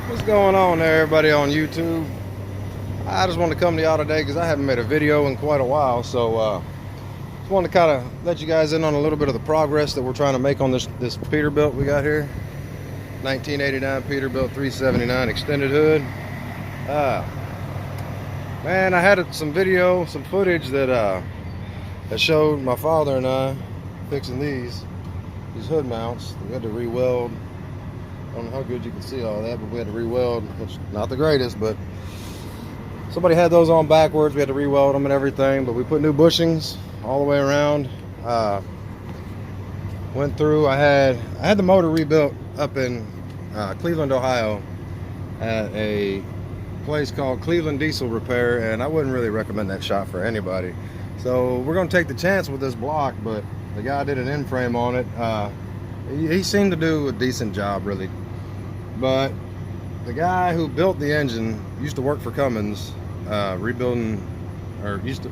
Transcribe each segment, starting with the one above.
What's going on there, everybody on YouTube? I just wanted to come to y'all today because I haven't made a video in quite a while, so just wanted to kind of let you guys in on a little bit of the progress that we're trying to make on this Peterbilt we got here. 1989 Peterbilt 379 extended hood. Man, I had some footage that showed my father and I fixing these hood mounts. We had to re-weld. I don't know how good you can see all that, but we had to re-weld, which not the greatest, but somebody had those on backwards. We had to re-weld them and everything, but we put new bushings all the way around. Went through. I had the motor rebuilt up in Cleveland, Ohio, at a place called Cleveland Diesel Repair, and I wouldn't really recommend that shop for anybody. So we're going to take the chance with this block, but the guy did an end frame on it. He seemed to do a decent job, really. But the guy who built the engine used to work for Cummins, rebuilding, or he used to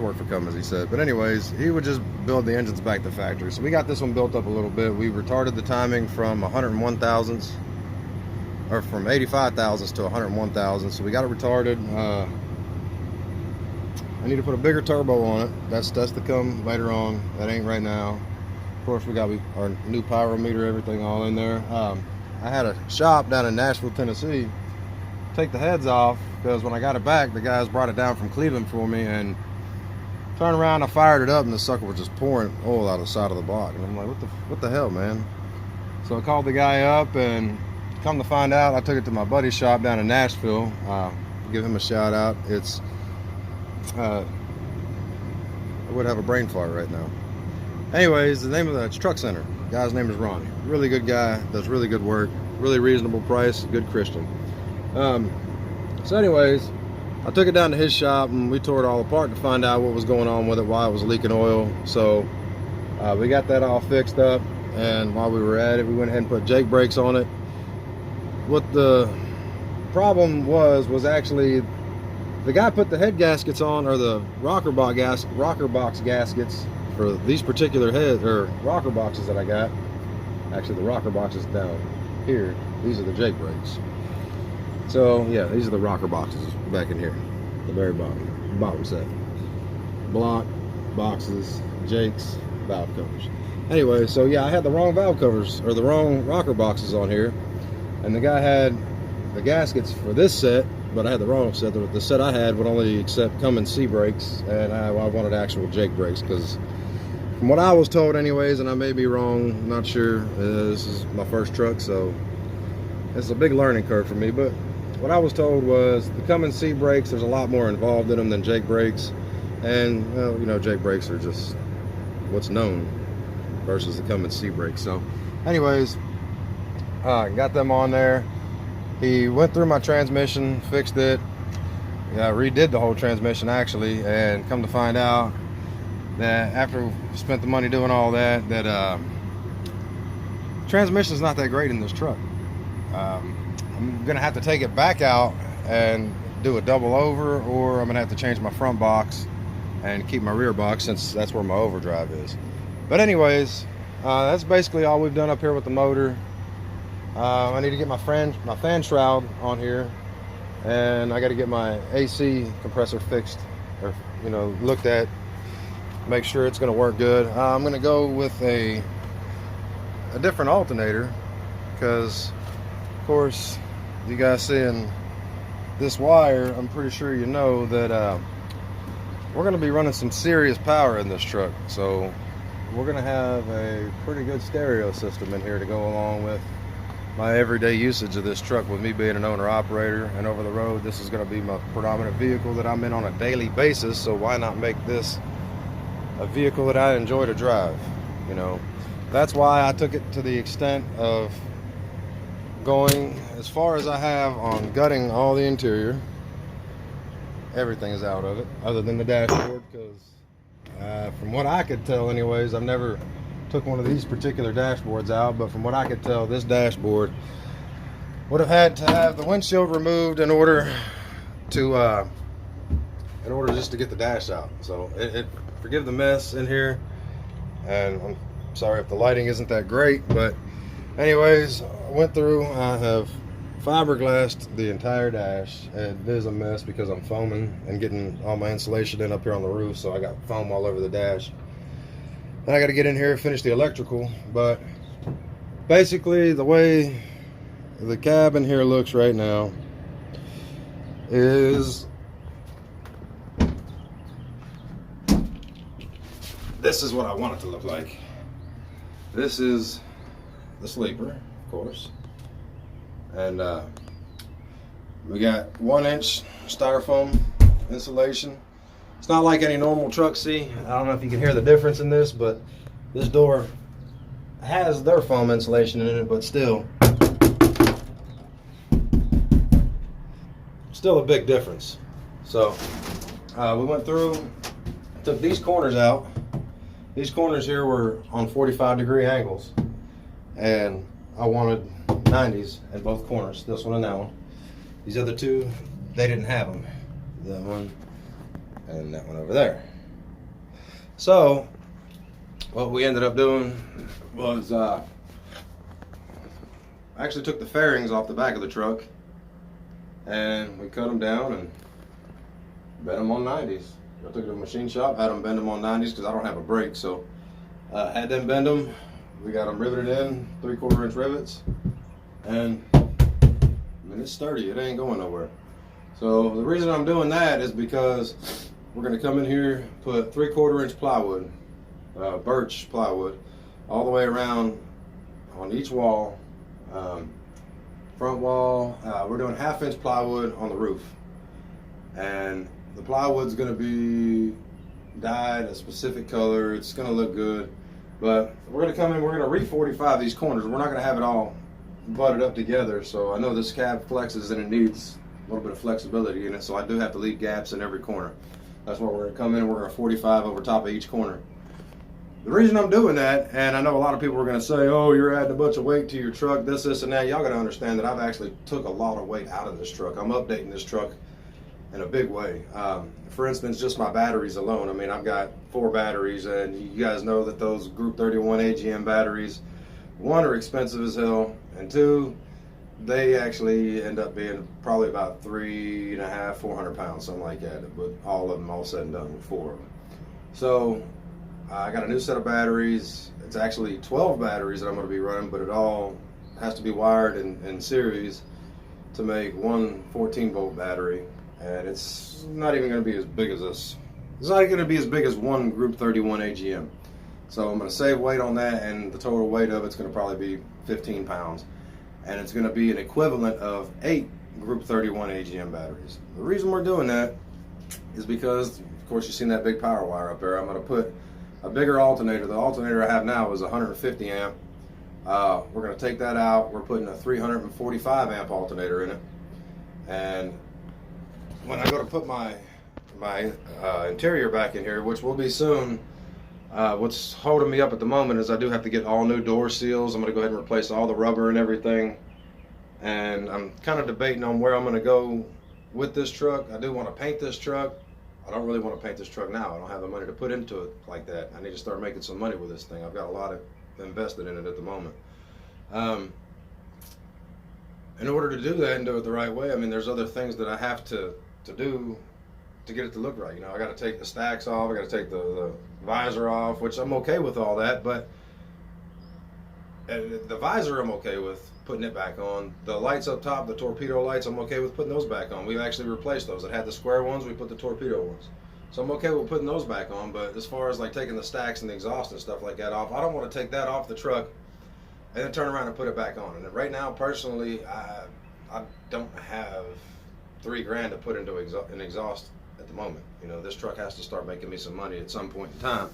work for Cummins, he said. But anyways, he would just build the engines back to factory. So we got this one built up a little bit. We retarded the timing from 101 thousandths, or from 85 thousandths to 101 thousandths. So we got it retarded. I need to put a bigger turbo on it. That's to come later on. That ain't right now. Of course, we got our new pyrometer, everything all in there. I had a shop down in Nashville, Tennessee, take the heads off, because when I got it back, the guys brought it down from Cleveland for me, and turned around, I fired it up, and the sucker was just pouring oil out of the side of the block. And I'm like, what the hell, man? So I called the guy up, and come to find out, I took it to my buddy's shop down in Nashville. Give him a shout out. I would have a brain fart right now. Anyways, the name of the truck center, the guy's name is Ronnie. Really good guy, does really good work, really reasonable price, good Christian. So anyways, I took it down to his shop and we tore it all apart to find out what was going on with it, why it was leaking oil. So we got that all fixed up, and while we were at it, we went ahead and put Jake brakes on it. What the problem was actually the guy put the head gaskets on, or the rocker box gaskets for these particular rocker boxes that I got. Actually, the rocker boxes down here, these are the Jake brakes. So yeah, these are the rocker boxes back in here, the very bottom set. Block, boxes, Jakes, valve covers. Anyway, so yeah, I had the wrong valve covers, or the wrong rocker boxes on here, and the guy had the gaskets for this set, but I had the wrong set. The set I had would only accept Cummins C brakes, and I wanted actual Jake brakes, because from what I was told anyways, and I may be wrong, I'm not sure, this is my first truck, so it's a big learning curve for me, but what I was told was the Cummins C brakes, there's a lot more involved in them than Jake brakes, and well, you know, Jake brakes are just what's known versus the Cummins C brakes. So anyways, got them on there. He went through my transmission, fixed it. Yeah, redid the whole transmission actually, and come to find out that after we spent the money doing all that, transmission is not that great in this truck. I'm gonna have to take it back out and do a double over, or I'm gonna have to change my front box and keep my rear box, since that's where my overdrive is. But anyways, that's basically all we've done up here with the motor. I need to get my fan shroud on here, and I got to get my AC compressor fixed, or looked at, make sure it's going to work good. I'm going to go with a different alternator, because of course you guys seeing this wire, I'm pretty sure you know that we're going to be running some serious power in this truck. So we're going to have a pretty good stereo system in here to go along with my everyday usage of this truck, with me being an owner operator and over the road. This is going to be my predominant vehicle that I'm in on a daily basis, so why not make this a vehicle that I enjoy to drive? That's why I took it to the extent of going as far as I have on gutting all the interior. Everything is out of it other than the dashboard, because from what I could tell anyways, I've never took one of these particular dashboards out, but from what I could tell, this dashboard would have had to have the windshield removed in order just to get the dash out. So forgive the mess in here, and I'm sorry if the lighting isn't that great, but anyways, I went through, I have fiberglassed the entire dash. It is a mess because I'm foaming and getting all my insulation in up here on the roof, so I got foam all over the dash. And I got to get in here and finish the electrical. But basically, the way the cabin here looks right now is this is what I want it to look like. This is the sleeper, of course, and we got 1-inch styrofoam insulation. It's not like any normal truck see. I don't know if you can hear the difference in this, but this door has their foam insulation in it, but still a big difference. So we went through, took these corners out. These corners here were on 45-degree angles, and I wanted 90s at both corners, this one and that one. These other two, they didn't have them. That one and that one over there. So what we ended up doing was I actually took the fairings off the back of the truck and we cut them down and bent them on 90s. I took it to a machine shop, had them bend them on 90s because I don't have a brake, so had them bend them. We got them riveted in, 3/4 inch rivets, and I mean, it's sturdy, it ain't going nowhere. So the reason I'm doing that is because we're going to come in here, put 3/4 inch plywood, birch plywood, all the way around on each wall. Front wall, we're doing 1/2 inch plywood on the roof, and the plywood's going to be dyed a specific color. It's going to look good, but we're going to come in, we're going to re-45 these corners. We're not going to have it all butted up together, so I know this cab flexes and it needs a little bit of flexibility in it, so I do have to leave gaps in every corner. That's where we're going to come in and we're going to 45 over top of each corner. The reason I'm doing that, and I know a lot of people are going to say, oh, you're adding a bunch of weight to your truck, this, and that. Y'all got to understand that I've actually took a lot of weight out of this truck. I'm updating this truck in a big way. For instance, just my batteries alone. I mean, I've got 4 batteries, and you guys know that those Group 31 AGM batteries, 1, are expensive as hell, and 2, they actually end up being probably about 3.5, 400 pounds, something like that, but all of them all said and done with 4 of them. So I got a new set of batteries. It's actually 12 batteries that I'm going to be running, but it all has to be wired in series to make one 14-volt battery. And it's not even going to be as big as this. It's not going to be as big as one Group 31 AGM. So I'm going to save weight on that, and the total weight of it's going to probably be 15 pounds. And it's going to be an equivalent of 8 Group 31 AGM batteries. The reason we're doing that is because, of course, you've seen that big power wire up there. I'm going to put a bigger alternator. The alternator I have now is 150 amp. We're going to take that out. We're putting a 345 amp alternator in it. And when I go to put my interior back in here, which will be soon, what's holding me up at the moment is I do have to get all new door seals. I'm going to go ahead and replace all the rubber and everything. And I'm kind of debating on where I'm going to go with this truck. I do want to paint this truck. I don't really want to paint this truck now. I don't have the money to put into it like that. I need to start making some money with this thing. I've got a lot invested in it at the moment. In order to do that and do it the right way, I mean, there's other things that I have to do to get it to look right. You know, I got to take the stacks off. I got to take the visor off, which I'm okay with all that. But the visor I'm okay with putting it back on. The lights up top, the torpedo lights, I'm okay with putting those back on. We've actually replaced those. It had the square ones, we put the torpedo ones. So I'm okay with putting those back on, but as far as like taking the stacks and the exhaust and stuff like that off, I don't want to take that off the truck and then turn around and put it back on. And right now, personally, I don't have $3 grand to put into an exhaust at the moment. You know, this truck has to start making me some money at some point in time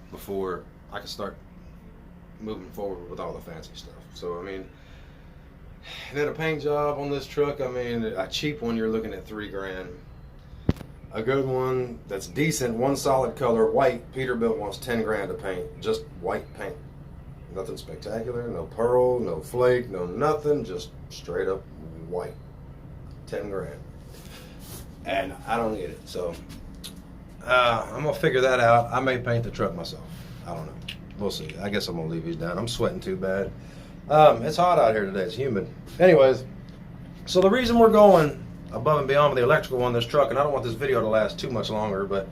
before I can start moving forward with all the fancy stuff. So I mean, and then a paint job on this truck, I mean, a cheap one you're looking at $3 grand. A good one that's decent, one solid color, white, Peterbilt wants 10 grand to paint, just white paint. Nothing spectacular, no pearl, no flake, no nothing, just straight up white. 10 grand. And I don't need it, so I'm gonna figure that out. I may paint the truck myself. I don't know. We'll see. I guess I'm gonna leave these down. I'm sweating too bad. It's hot out here today. It's humid. Anyways, so the reason we're going above and beyond with the electrical on this truck, and I don't want this video to last too much longer, but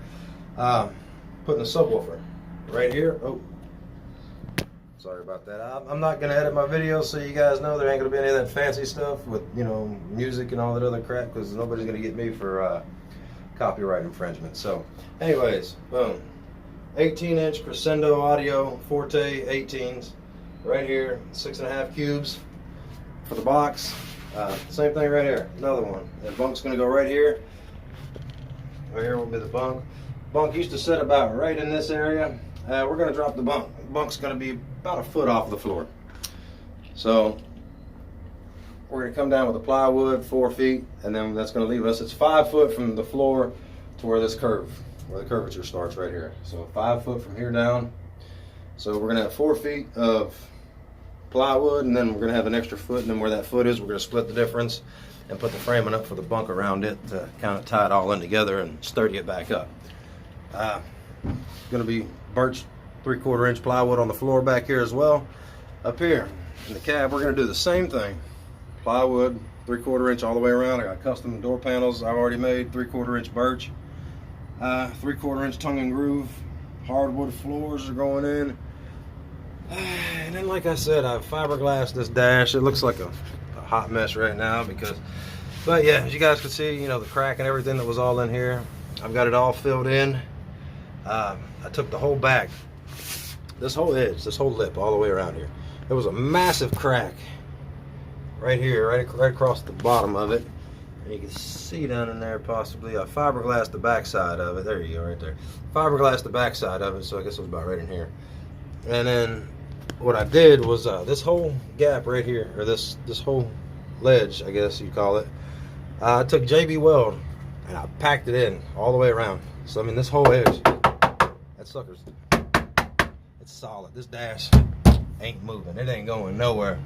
putting a subwoofer right here. Oh, sorry about that. I'm not going to edit my videos, so you guys know there ain't going to be any of that fancy stuff with, you know, music and all that other crap, because nobody's going to get me for copyright infringement. So, anyways, boom. 18-inch crescendo audio Forte 18s right here, 6.5 cubes for the box. Same thing right here, another one. The bunk's going to go right here. Right here will be the bunk. Bunk used to sit about right in this area. We're going to drop the bunk. Bunk's going to be about a foot off the floor. So we're going to come down with the plywood 4 feet, and then that's going to leave us, it's 5 foot from the floor to where this curve, where the curvature starts right here. So 5 foot from here down. So we're going to have 4 feet of plywood, and then we're going to have an extra foot, and then where that foot is, we're going to split the difference and put the framing up for the bunk around it to kind of tie it all in together and sturdy it back up. Going to be birch 3/4 inch plywood on the floor back here as well. Up here in the cab, we're going to do the same thing. Plywood 3/4 inch all the way around. I got custom door panels I've already made, 3/4 inch birch, 3/4 inch tongue and groove. Hardwood floors are going in. And then, like I said, I've fiberglassed this dash. It looks like a hot mess right now but yeah, as you guys can see, you know, the crack and everything that was all in here, I've got it all filled in. I took the whole back, this whole edge, this whole lip, all the way around here. There was a massive crack right here, right across the bottom of it. And you can see down in there possibly. I fiberglassed the back side of it. There you go, right there. Fiberglassed the back side of it, so I guess it was about right in here. And then what I did was this whole gap right here, or this whole ledge, I guess you'd call it, I took JB Weld and I packed it in all the way around. So I mean, this whole edge, that sucker's, it's solid. This dash ain't moving. It ain't going nowhere.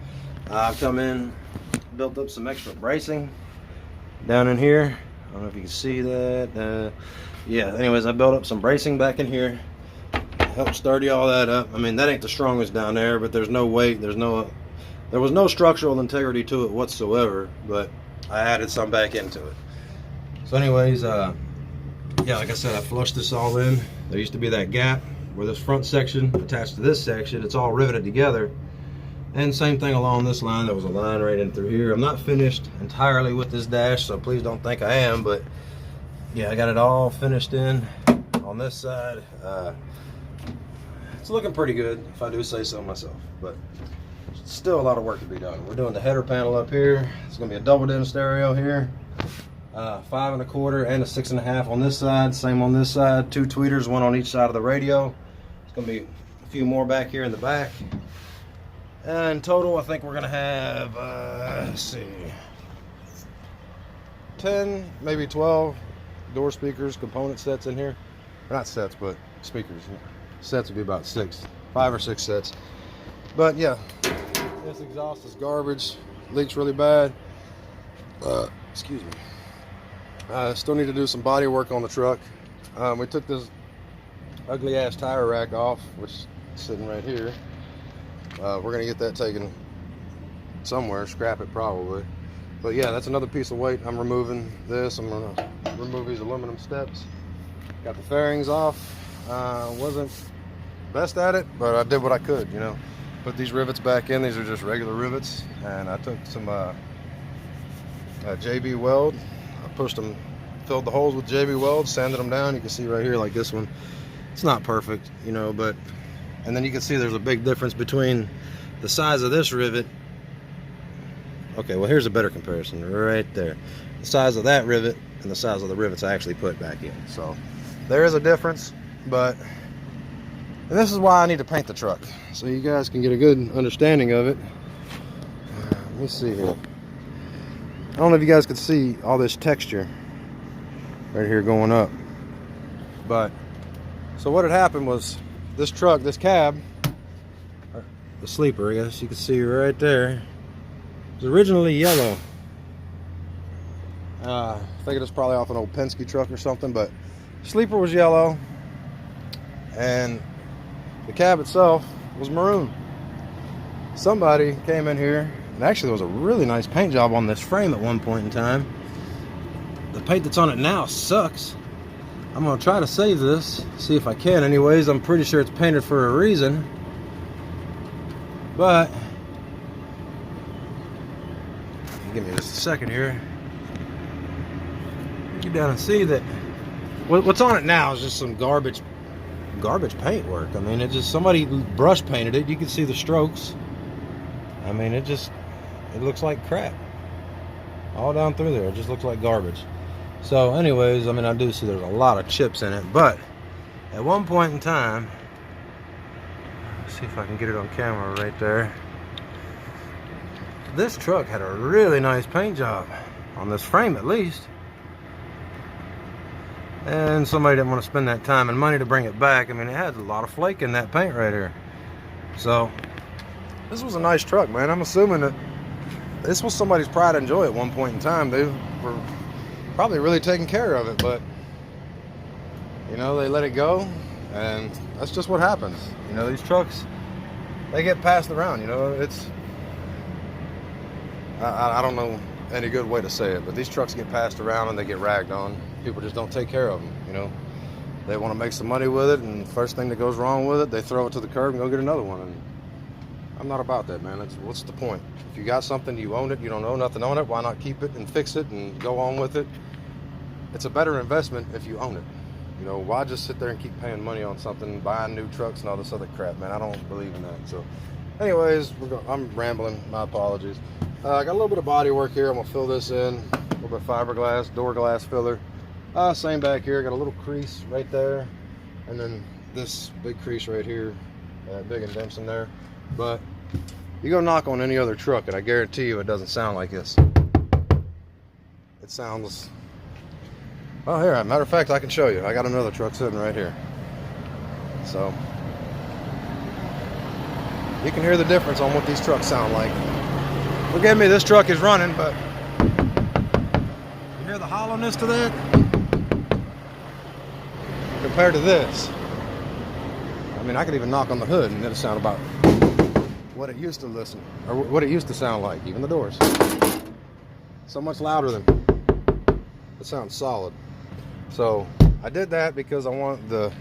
I've come in, built up some extra bracing down in here. I don't know if you can see that. Yeah, anyways, I built up some bracing back in here. Help sturdy all that up. I mean, that ain't the strongest down there, but there's no weight. There was no structural integrity to it whatsoever, but I added some back into it. So anyways, yeah, like I said, I flushed this all in. There used to be that gap where this front section attached to this section, it's all riveted together. And same thing along this line. There was a line right in through here. I'm not finished entirely with this dash, so please don't think I am, but yeah, I got it all finished in on this side. It's looking pretty good, if I do say so myself, but still a lot of work to be done. We're doing the header panel up here. It's going to be a double din stereo here, 5 1/4 and a 6 1/2 on this side. Same on this side. 2 tweeters, 1 on each side of the radio. It's going to be a few more back here in the back. And in total, I think we're going to have, let's see, 10, maybe 12 door speakers, component sets in here. Not sets, but speakers. Sets would be about 5 or 6 sets. But yeah, this exhaust is garbage, leaks really bad. Excuse me. Still need to do some body work on the truck. We took this ugly ass tire rack off, which is sitting right here. We're gonna get that taken somewhere, scrap it probably. But yeah, that's another piece of weight. I'm removing this. I'm gonna remove these aluminum steps. Got the fairings off. Wasn't best at it, but I did what I could, you know. Put these rivets back in. These are just regular rivets, and I took some JB Weld. I pushed them, filled the holes with JB Weld, sanded them down. You can see right here, like this one, it's not perfect, you know, but, and then you can see there's a big difference between the size of this rivet. Okay, well, here's a better comparison right there. The size of that rivet and the size of the rivets I actually put back in. So there is a difference, but, and this is why I need to paint the truck, so you guys can get a good understanding of it. Let me see here. I don't know if you guys could see all this texture right here going up, but so what had happened was this truck, this cab, the sleeper, I guess you can see right there, was originally yellow. I think it was probably off an old Penske truck or something, but sleeper was yellow and the cab itself was maroon. somebody came in here, and actually there was a really nice paint job on this frame at one point in time. The paint that's on it now sucks. I'm gonna try to save this, see if I can anyways. I'm pretty sure it's painted for a reason. But, give me just a second here. Get down and see that what's on it now is just some garbage paint work. I mean, it just, somebody brush painted it. You can see the strokes. I mean, it looks like crap. All down through there, it just looks like garbage. So anyways, I mean, I do see there's a lot of chips in it, but at one point in time, let's see if I can get it on camera right there. This truck had a really nice paint job on this frame, at least. And somebody didn't want to spend that time and money to bring it back. I mean, it had a lot of flake in that paint right here. So this was a nice truck, man. I'm assuming that this was somebody's pride and joy at one point in time. They were probably really taking care of it, but you know, they let it go, and that's just what happens. You know, these trucks, they get passed around. You know, it's, I don't know any good way to say it, but these trucks get passed around and they get ragged on. People just don't take care of them. You know, they want to make some money with it, and the first thing that goes wrong with it, they throw it to the curb and go get another one. And I'm not about that, man. What's the point? If you got something, you own it, you don't owe nothing on it, why not keep it and fix it and go on with it? It's a better investment if you own it. You know, why just sit there and keep paying money on something, buying new trucks and all this other crap, man? I don't believe in that. So anyways, I'm rambling, my apologies. I got a little bit of body work here. I'm gonna fill this in, a little bit of fiberglass, door glass filler. Same back here, got a little crease right there, and then this big crease right here, big indents in there. But you go knock on any other truck and I guarantee you it doesn't sound like this. It sounds, oh, here, matter of fact, I can show you. I got another truck sitting right here. So you can hear the difference on what these trucks sound like. Forgive me, this truck is running, but you hear the hollowness to that compared to this. I mean, I could even knock on the hood and it'll sound about what it used to listen, or what it used to sound like, even the doors. So much louder than, it sounds solid. So I did that because I want the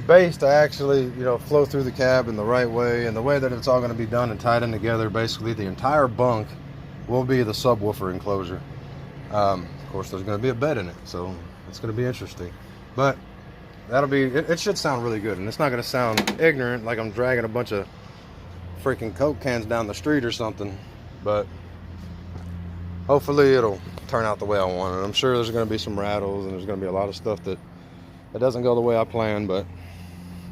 base to actually, you know, flow through the cab in the right way, and the way that it's all going to be done and tied in together. Basically, the entire bunk will be the subwoofer enclosure. Of course, there's going to be a bed in it, so it's going to be interesting. But that'll be, it should sound really good, and it's not going to sound ignorant like I'm dragging a bunch of freaking Coke cans down the street or something. But hopefully it'll turn out the way I want it. I'm sure there's going to be some rattles, and there's going to be a lot of stuff that doesn't go the way I planned, but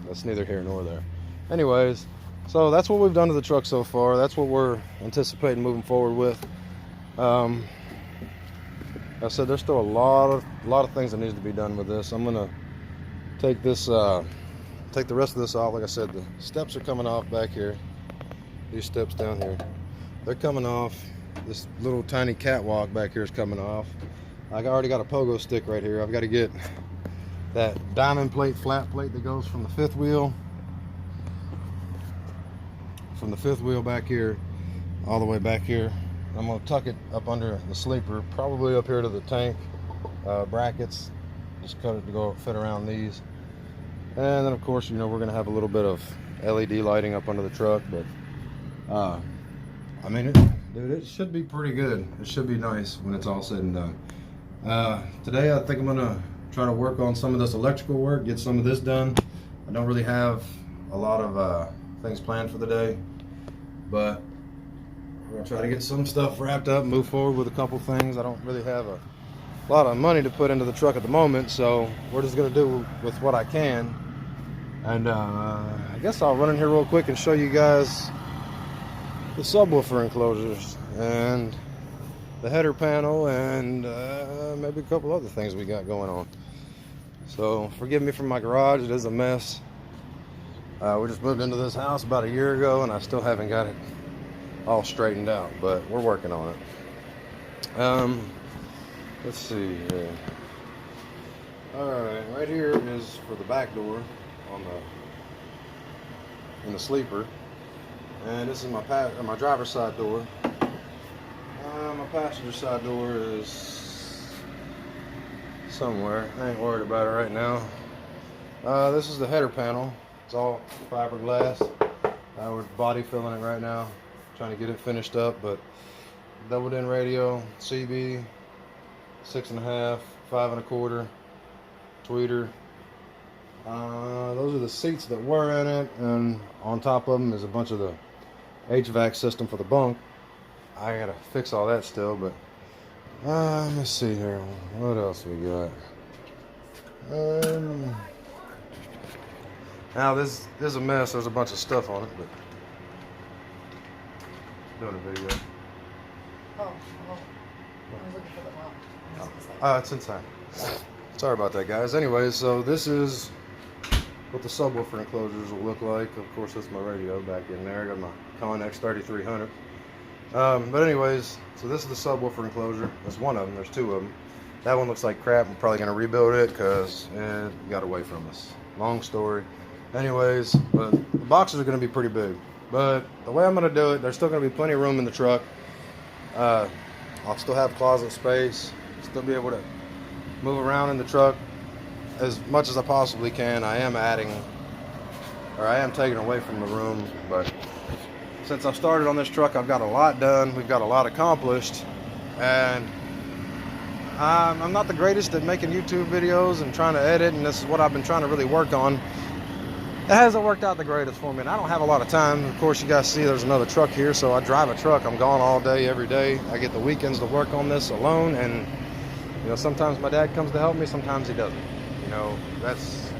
that's neither here nor there. Anyways, so that's what we've done to the truck so far. That's what we're anticipating moving forward with. Like I said, there's still a lot of things that needs to be done with this. I'm gonna take this, take the rest of this off. Like I said, the steps are coming off back here. These steps down here, they're coming off. This little tiny catwalk back here is coming off. I already got a pogo stick right here. I've got to get that diamond plate, flat plate that goes from the fifth wheel back here all the way back here. I'm going to tuck it up under the sleeper, probably up here to the tank brackets. Just cut it to go fit around these. And then of course, you know, we're going to have a little bit of LED lighting up under the truck. But I mean, dude, it should be pretty good. It should be nice when it's all said and done. Today I think I'm going to try to work on some of this electrical work, get some of this done. I don't really have a lot of things planned for the day, but we're gonna try to get some stuff wrapped up and move forward with a couple things. I don't really have a lot of money to put into the truck at the moment, so we're just gonna do with what I can. And I guess I'll run in here real quick and show you guys the subwoofer enclosures and the header panel, and maybe a couple other things we got going on. So forgive me for my garage, it is a mess. We just moved into this house about a year ago, and I still haven't got it all straightened out, but we're working on it. Let's see here. Alright, right here is for the back door on in the sleeper. And this is my driver's side door. My passenger side door is somewhere. I ain't worried about it right now. This is the header panel. It's all fiberglass. We're body filling it right now, trying to get it finished up. But doubled in radio, CB, 6.5, 5 1/4, tweeter. Those are the seats that were in it, and on top of them is a bunch of the HVAC system for the bunk. I gotta fix all that still, but let me see here. What else we got? Now this is a mess. There's a bunch of stuff on it, but doing a video. I was looking for the lock. It's inside. Sorry about that, guys. Anyways, so this is what the subwoofer enclosures will look like. Of course, that's my radio back in there. I got my Connex 3300. But anyways, so this is the subwoofer enclosure. That's one of them. There's two of them. That one looks like crap. I'm probably going to rebuild it because it got away from us. Long story. Anyways, but the boxes are going to be pretty big. But the way I'm going to do it, there's still going to be plenty of room in the truck. I'll still have closet space. Still be able to move around in the truck as much as I possibly can. I am taking away from the room, but since I've started on this truck, I've got a lot done. We've got a lot accomplished, and I'm not the greatest at making YouTube videos and trying to edit, and this is what I've been trying to really work on. It hasn't worked out the greatest for me, and I don't have a lot of time. Of course, you guys see there's another truck here, so I drive a truck. I'm gone all day, every day. I get the weekends to work on this alone, and you know, sometimes my dad comes to help me, sometimes he doesn't. You know, that's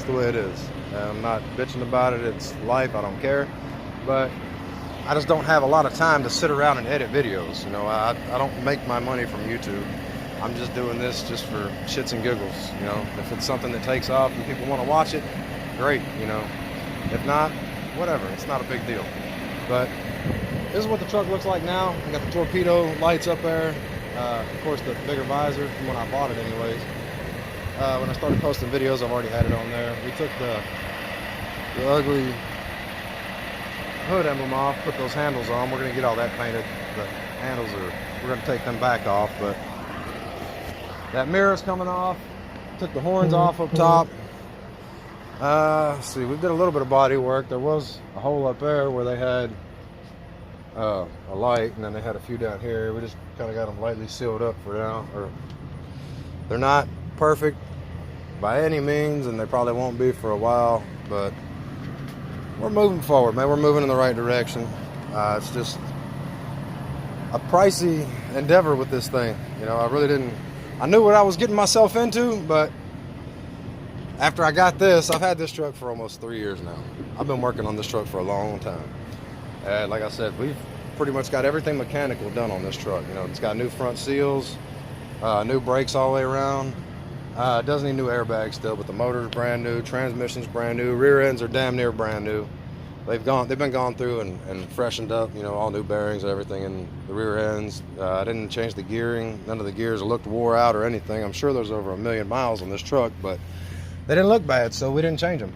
the way it is. I'm not bitching about it. It's life. I don't care. But I just don't have a lot of time to sit around and edit videos. You know, I don't make my money from YouTube. I'm just doing this just for shits and giggles. You know, if it's something that takes off and people want to watch it, great. You know, if not, whatever. It's not a big deal. But this is what the truck looks like now. I got the torpedo lights up there. Of course, the bigger visor from when I bought it, anyways. When I started posting videos, I've already had it on there. We took the ugly hood emblem off, put those handles on. We're going to get all that painted. The handles we're going to take them back off, but that mirror's coming off. Took the horns off up top. Let's see, we did a little bit of body work. There was a hole up there where they had a light, and then they had a few down here. We just kind of got them lightly sealed up for now. They're not perfect by any means, and they probably won't be for a while, but we're moving forward, man. We're moving in the right direction. It's just a pricey endeavor with this thing. You know, I knew what I was getting myself into, but after I got this, I've had this truck for almost 3 years now. I've been working on this truck for a long time. And like I said, we've pretty much got everything mechanical done on this truck. You know, it's got new front seals, new brakes all the way around. It does need new airbags still, but the motor's brand new, transmission's brand new, rear ends are damn near brand new. They've been gone through and freshened up, you know, all new bearings and everything in the rear ends. I didn't change the gearing. None of the gears looked wore out or anything. I'm sure there's over 1 million miles on this truck, but they didn't look bad, so we didn't change them.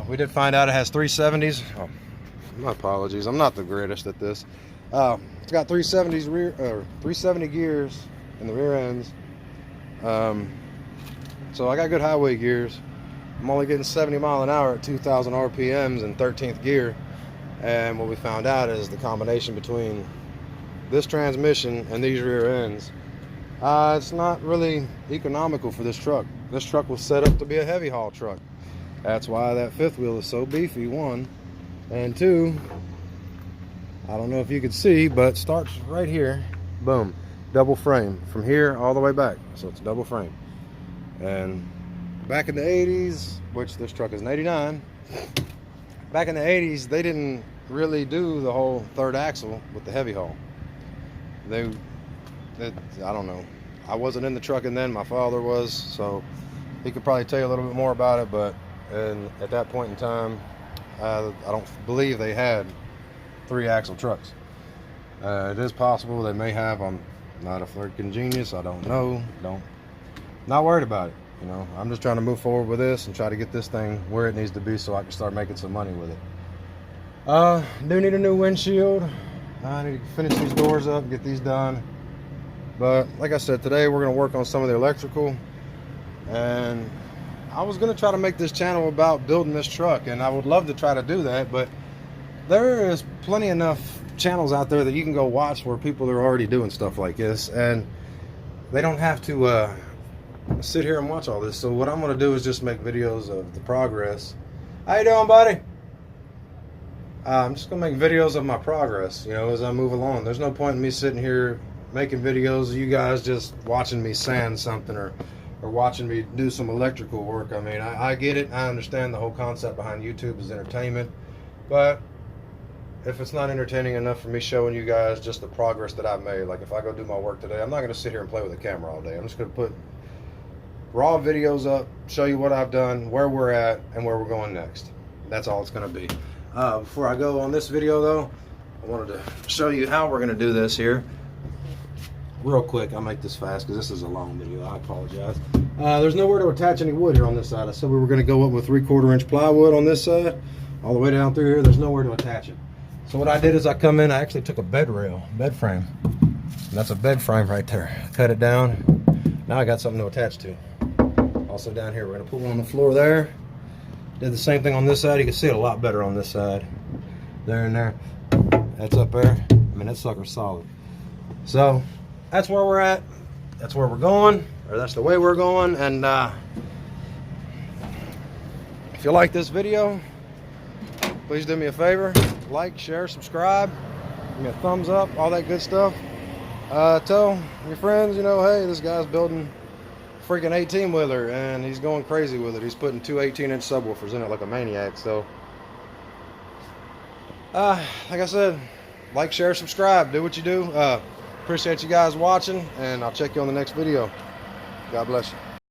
We did find out it has 370s. Oh, my apologies. I'm not the greatest at this. It's got 370 gears in the rear ends. So I got good highway gears. I'm only getting 70 mile an hour at 2,000 RPMs in 13th gear. And what we found out is the combination between this transmission and these rear ends, it's not really economical for this truck. This truck was set up to be a heavy haul truck. That's why that fifth wheel is so beefy, one. And two, I don't know if you could see, but it starts right here. Boom. Double frame from here all the way back. So it's double frame. And back in the 80s, which this truck is an 89, back in the 80s, they didn't really do the whole third axle with the heavy haul. I don't know. I wasn't in the truck and then, my father was, so he could probably tell you a little bit more about it, but at that point in time, I don't believe they had 3-axle trucks. It is possible they may have. I'm not a freaking genius. I don't know. Not worried about it. You know, I'm just trying to move forward with this and try to get this thing where it needs to be so I can start making some money with it. Do need a new windshield. I need to finish these doors up, get these done. But like I said, today we're going to work on some of the electrical. And I was going to try to make this channel about building this truck, and I would love to try to do that, but there is plenty enough channels out there that you can go watch where people are already doing stuff like this, and they don't have to sit here and watch all this. So what I'm going to do is just make videos of the progress. How you doing, buddy? I'm just going to make videos of my progress, you know, as I move along. There's no point in me sitting here making videos of you guys just watching me sand something or watching me do some electrical work. I mean, I get it. I understand the whole concept behind YouTube is entertainment. But if it's not entertaining enough for me showing you guys just the progress that I've made, like if I go do my work today, I'm not going to sit here and play with the camera all day. I'm just going to put raw videos up, show you what I've done, where we're at, and where we're going next. That's all it's going to be. Before I go on this video, though, I wanted to show you how we're going to do this here. Real quick, I'll make this fast because this is a long video. I apologize. There's nowhere to attach any wood here on this side. I said we were going to go up with 3/4 inch plywood on this side, all the way down through here. There's nowhere to attach it. So what I did is I come in, I actually took a bed frame. And that's a bed frame right there. Cut it down. Now I got something to attach to. Also down here, we're going to put one on the floor there. Did the same thing on this side. You can see it a lot better on this side. There and there. That's up there. I mean, that sucker's solid. So that's where we're at. That's where we're going, or that's the way we're going. And if you like this video, please do me a favor, like, share, subscribe, give me a thumbs up, all that good stuff. Tell your friends, you know, hey, this guy's building a freaking 18-wheeler and he's going crazy with it. He's putting two 18-inch subwoofers in it like a maniac. So like I said, like, share, subscribe, do what you do. Appreciate you guys watching, and I'll check you on the next video. God bless you.